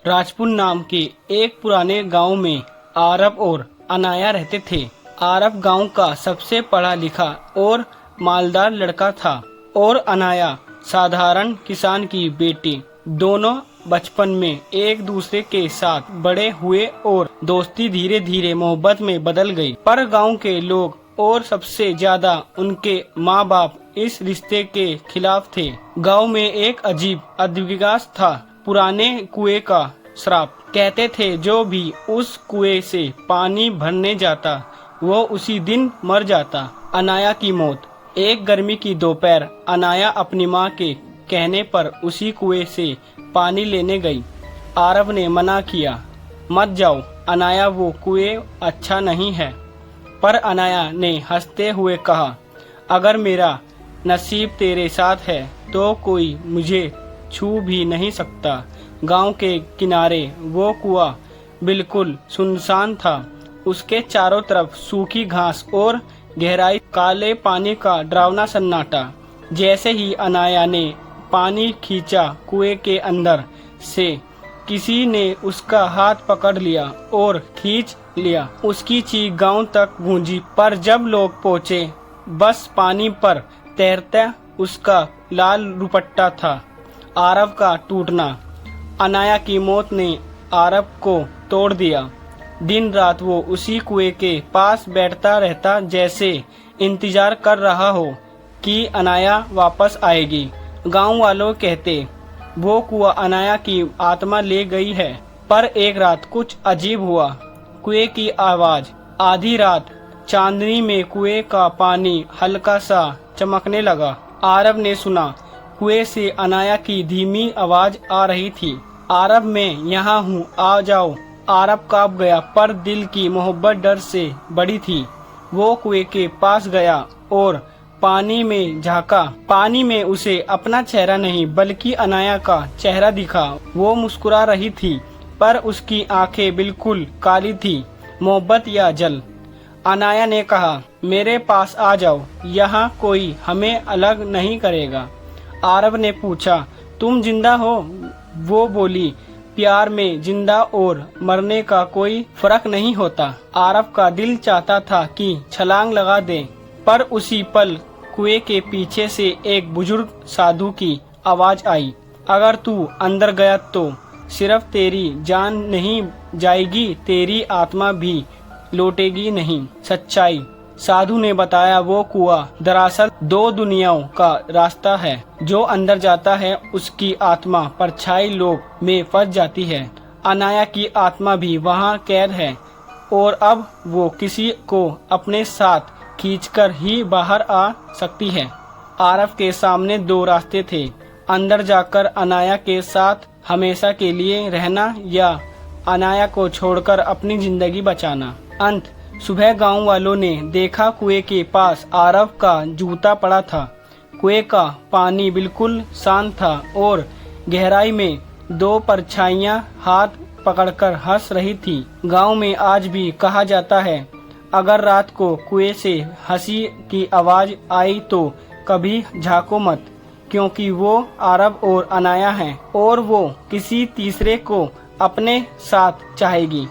राजपुर नाम के एक पुराने गांव में आरब और अनाया रहते थे। आरब गांव का सबसे पढ़ा लिखा और मालदार लड़का था और अनाया साधारण किसान की बेटी। दोनों बचपन में एक दूसरे के साथ बड़े हुए और दोस्ती धीरे धीरे मोहब्बत में बदल गई। पर गांव के लोग और सबसे ज्यादा उनके माँ बाप इस रिश्ते के खिलाफ थे। गांव में एक अजीब अंधविश्वास था, पुराने कुएं का श्राप। कहते थे जो भी उस कुएं से पानी भरने जाता वो उसी दिन मर जाता। अनाया की मौत। एक गर्मी की दोपहर अनाया अपनी माँ के कहने पर उसी कुएं से पानी लेने गई। आरब ने मना किया, मत जाओ अनाया, वो कुएं अच्छा नहीं है। पर अनाया ने हंसते हुए कहा, अगर मेरा नसीब तेरे साथ है तो कोई मुझे छू भी नहीं सकता। गांव के किनारे वो कुआं बिल्कुल सुनसान था। उसके चारों तरफ सूखी घास और गहराई, काले पानी का डरावना सन्नाटा। जैसे ही अनाया ने पानी खींचा, कुएं के अंदर से किसी ने उसका हाथ पकड़ लिया और खींच लिया। उसकी चीख गांव तक गूंजी। पर जब लोग पहुंचे, बस पानी पर तैरता उसका लाल दुपट्टा था। आरब का टूटना। अनाया की मौत ने आरब को तोड़ दिया। दिन रात वो उसी कुएं के पास बैठता रहता, जैसे इंतजार कर रहा हो कि अनाया वापस आएगी। गांव वालों कहते वो कुआं अनाया की आत्मा ले गई है। पर एक रात कुछ अजीब हुआ। कुएं की आवाज। आधी रात चांदनी में कुएं का पानी हल्का सा चमकने लगा। आरब ने सुना कुएं से अनाया की धीमी आवाज आ रही थी, आरब मैं यहाँ हूँ, आ जाओ। आरब कांप गया, पर दिल की मोहब्बत डर से बड़ी थी। वो कुएं के पास गया और पानी में झांका। पानी में उसे अपना चेहरा नहीं बल्कि अनाया का चेहरा दिखा। वो मुस्कुरा रही थी, पर उसकी आंखें बिल्कुल काली थी, मोहब्बत या जल। अनाया ने कहा, मेरे पास आ जाओ, यहाँ कोई हमें अलग नहीं करेगा। आरब ने पूछा, तुम जिंदा हो? वो बोली, प्यार में जिंदा और मरने का कोई फर्क नहीं होता। आरब का दिल चाहता था कि छलांग लगा दे, पर उसी पल कुएं के पीछे से एक बुजुर्ग साधु की आवाज आई, अगर तू अंदर गया तो सिर्फ तेरी जान नहीं जाएगी, तेरी आत्मा भी लौटेगी नहीं। सच्चाई। साधु ने बताया, वो कुआं दरअसल दो दुनियाओं का रास्ता है। जो अंदर जाता है उसकी आत्मा परछाई लोक में फंस जाती है। अनाया की आत्मा भी वहाँ कैद है और अब वो किसी को अपने साथ खींचकर ही बाहर आ सकती है। आरब के सामने दो रास्ते थे, अंदर जाकर अनाया के साथ हमेशा के लिए रहना या अनाया को छोड़कर अपनी जिंदगी बचाना। अंत। सुबह गांव वालों ने देखा कुएं के पास आरब का जूता पड़ा था। कुएं का पानी बिल्कुल शांत था और गहराई में दो परछाइयां हाथ पकड़कर हंस रही थी। गांव में आज भी कहा जाता है, अगर रात को कुएं से हंसी की आवाज आई तो कभी झांको मत, क्योंकि वो आरब और अनाया हैं और वो किसी तीसरे को अपने साथ चाहेगी।